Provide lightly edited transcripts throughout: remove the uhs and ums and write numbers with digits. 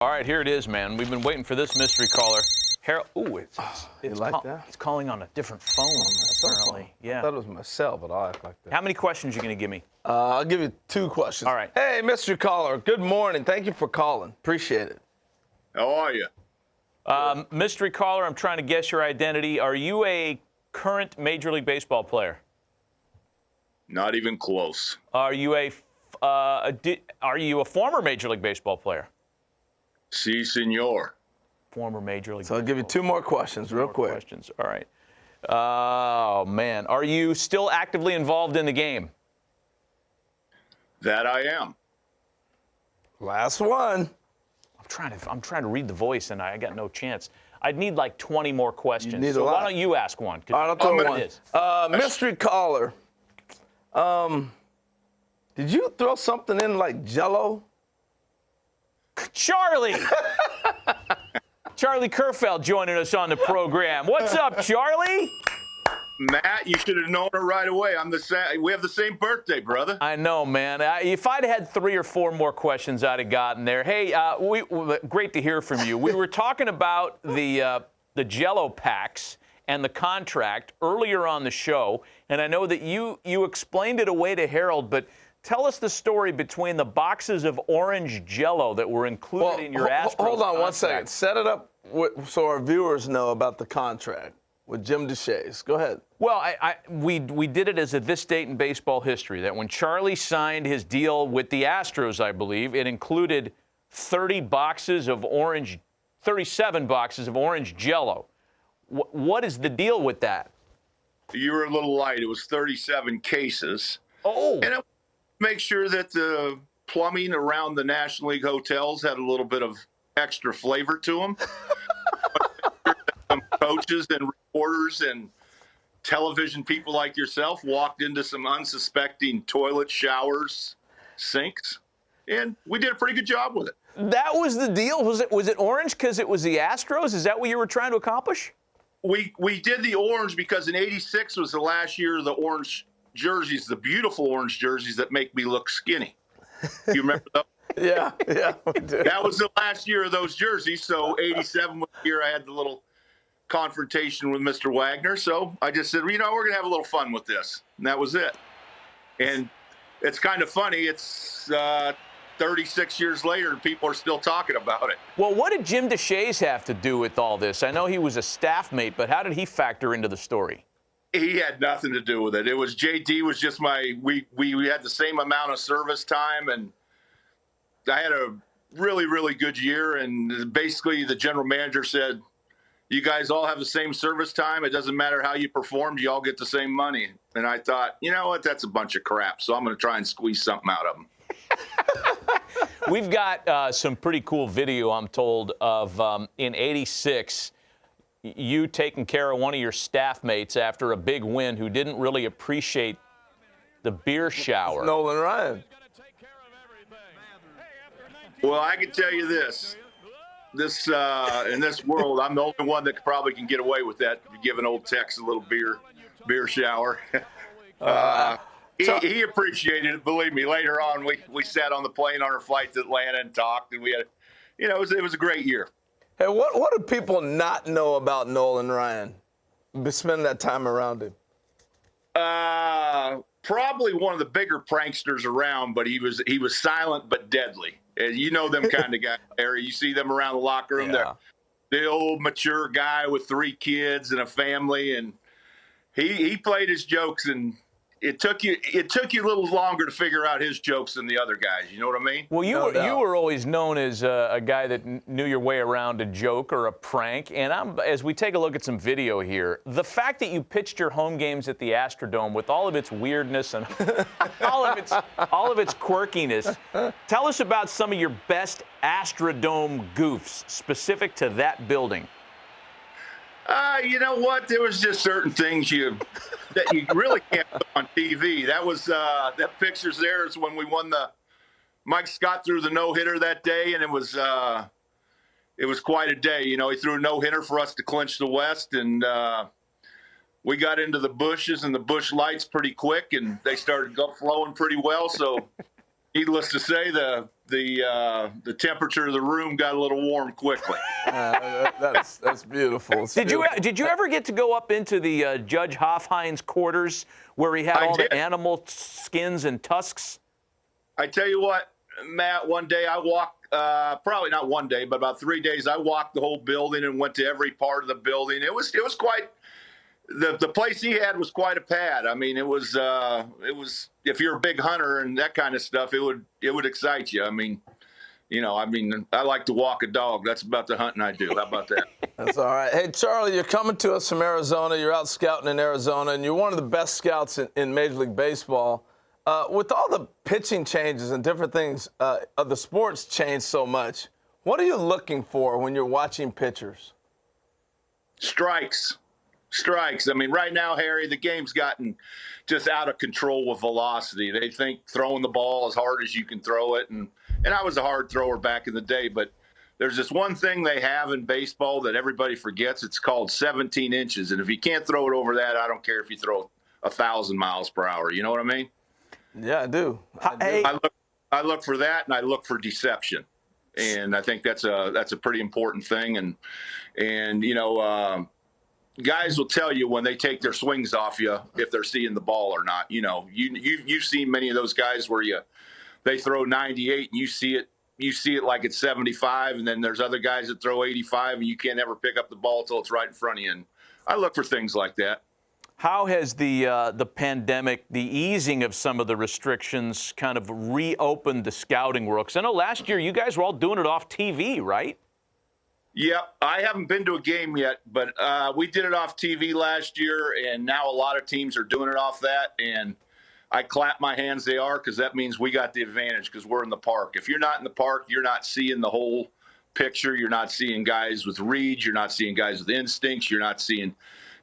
All right, here it is, man. We've been waiting for this mystery caller. Harold. Ooh, it's it's calling on a different phone, apparently. Yeah. I thought it was my cell, but I'll act like that. How many questions are you going to give me? I'll give you 2 questions. All right. Hey, Mr. Caller, good morning. Thank you for calling. Appreciate it. How are you? Mystery caller, I'm trying to guess your identity. Are you a current Major League Baseball player? Not even close. Are you a former Major League Baseball player? Si, senor. Former Major League. So I'll give you 2 more questions real quick. Questions. All right. Oh man, are you still actively involved in the game? That I am. Last one. I'm trying to read the voice, and I got no chance. I'd need like 20 more questions. You need so a lot. Why don't you ask one? All right, I'll throw one. Mystery caller. Did you throw something in like Jell-O? Charlie! Charlie Kerfield joining us on the program. What's up, Charlie? Matt, you should have known it right away. We have the same birthday, brother. I know, man. If I'd had 3 or 4 more questions, I'd have gotten there. Hey, great to hear from you. We were talking about the Jell-O packs and the contract earlier on the show, and I know that you explained it away to Harold, but tell us the story between the boxes of orange Jell-O that were included in your Astros Hold on contract. 1 second. Set it up so our viewers know about the contract with Jim Deshaies. Go ahead. Well, we did it as a this date in baseball history, that when Charlie signed his deal with the Astros, I believe, it included 37 boxes of orange Jell-O. What is the deal with that? You were a little light. It was 37 cases. Oh. And it make sure that the plumbing around the National League hotels had a little bit of extra flavor to them. Some coaches and reporters and television people like yourself walked into some unsuspecting toilet, showers, sinks, and we did a pretty good job with it. That was the deal? Was it orange because it was the Astros? Is that what you were trying to accomplish? We did the orange because in '86 was the last year of the orange jerseys, the beautiful orange jerseys that make me look skinny. You remember those? Yeah, we do. That was the last year of those jerseys. So '87 was the year I had the little confrontation with Mr. Wagner. So I just said, we're going to have a little fun with this. And that was it. And it's kind of funny. It's 36 years later and people are still talking about it. Well, what did Jim Deshaies have to do with all this? I know he was a staff-mate, but how did he factor into the story? He had nothing to do with it. It was JD was just we had the same amount of service time, and I had a really, really good year. And basically the general manager said, you guys all have the same service time. It doesn't matter how you performed. You all get the same money. And I thought, you know what? That's a bunch of crap. So I'm going to try and squeeze something out of them. We've got some pretty cool video, I'm told, of in '86, you taking care of one of your staff mates after a big win who didn't really appreciate the beer shower. Nolan Ryan. Well, I can tell you this. In this world, I'm the only one that probably can get away with that, giving old Tex a little beer shower. He appreciated it. Believe me. Later on, we sat on the plane on our flight to Atlanta and talked, and we had, it was a great year. Hey, what do people not know about Nolan Ryan? Spending that time around him. Probably one of the bigger pranksters around, but he was silent but deadly. And you know them kind of guys, Harry. You see them around the locker room. Yeah. They're the old mature guy with 3 kids and a family, and he played his jokes, and it took you a little longer to figure out his jokes than the other guys. You know what I mean? Well, you were always known as a guy that knew your way around a joke or a prank. And as we take a look at some video here, the fact that you pitched your home games at the Astrodome with all of its weirdness and all of its quirkiness, tell us about some of your best Astrodome goofs specific to that building. You know what? There was just certain things that you really can't put on TV. That was that pictures there is when we won Mike Scott threw the no-hitter that day, and it was quite a day. He threw a no-hitter for us to clinch the West, and we got into the bushes and the bush lights pretty quick, and they started flowing pretty well. So Needless to say, the temperature of the room got a little warm quickly. That's beautiful. It's beautiful. Did you ever get to go up into the Judge Hoffhein's quarters where he had I all did. the animal skins and tusks? I tell you what, Matt, one day I walked, probably not one day, but about 3 days, I walked the whole building and went to every part of the building. It was quite, the place he had was quite a pad. I mean, it was, if you're a big hunter and that kind of stuff, it would excite you. I mean, I like to walk a dog. That's about the hunting I do. How about that? That's all right. Hey, Charlie, you're coming to us from Arizona. You're out scouting in Arizona, and you're one of the best scouts in Major League Baseball. With all the pitching changes and different things, the sports changed so much. What are you looking for when you're watching pitchers? Strikes. I mean, right now, Harry, the game's gotten just out of control with velocity. They think throwing the ball as hard as you can throw it. And I was a hard thrower back in the day, but there's this one thing they have in baseball that everybody forgets. It's called 17 inches. And if you can't throw it over that, I don't care if you throw 1,000 miles per hour. You know what I mean? Yeah, I do. Hey, I look for that, and I look for deception. And I think that's a pretty important thing. And guys will tell you when they take their swings off you if they're seeing the ball or not. You've seen many of those guys where they throw 98 and you see it like it's 75, and then there's other guys that throw 85 and you can't ever pick up the ball until it's right in front of you. And I look for things like that. how has the pandemic, the easing of some of the restrictions, kind of reopened the scouting world? Because I know last year you guys were all doing it off TV, right? Yep, I haven't been to a game yet, but we did it off TV last year, and now a lot of teams are doing it off that. And I clap my hands they are, because that means we got the advantage because we're in the park. If you're not in the park, you're not seeing the whole picture. You're not seeing guys with reads. You're not seeing guys with instincts. You're not seeing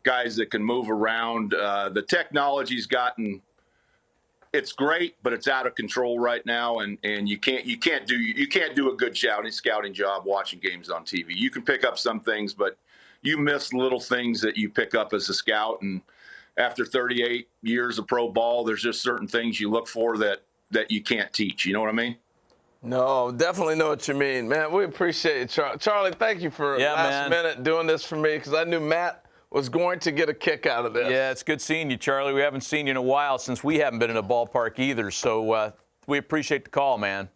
guys that can move around. The technology's gotten, it's great, but it's out of control right now, and you can't do a good scouting job watching games on TV. You can pick up some things, but you miss little things that you pick up as a scout. And after 38 years of pro ball, there's just certain things you look for that you can't teach. You know what I mean? No, definitely know what you mean, man. We appreciate it, Charlie. Thank you for last minute doing this for me, because I knew Matt was going to get a kick out of this. Yeah, it's good seeing you, Charlie. We haven't seen you in a while since we haven't been in a ballpark either, so we appreciate the call, man.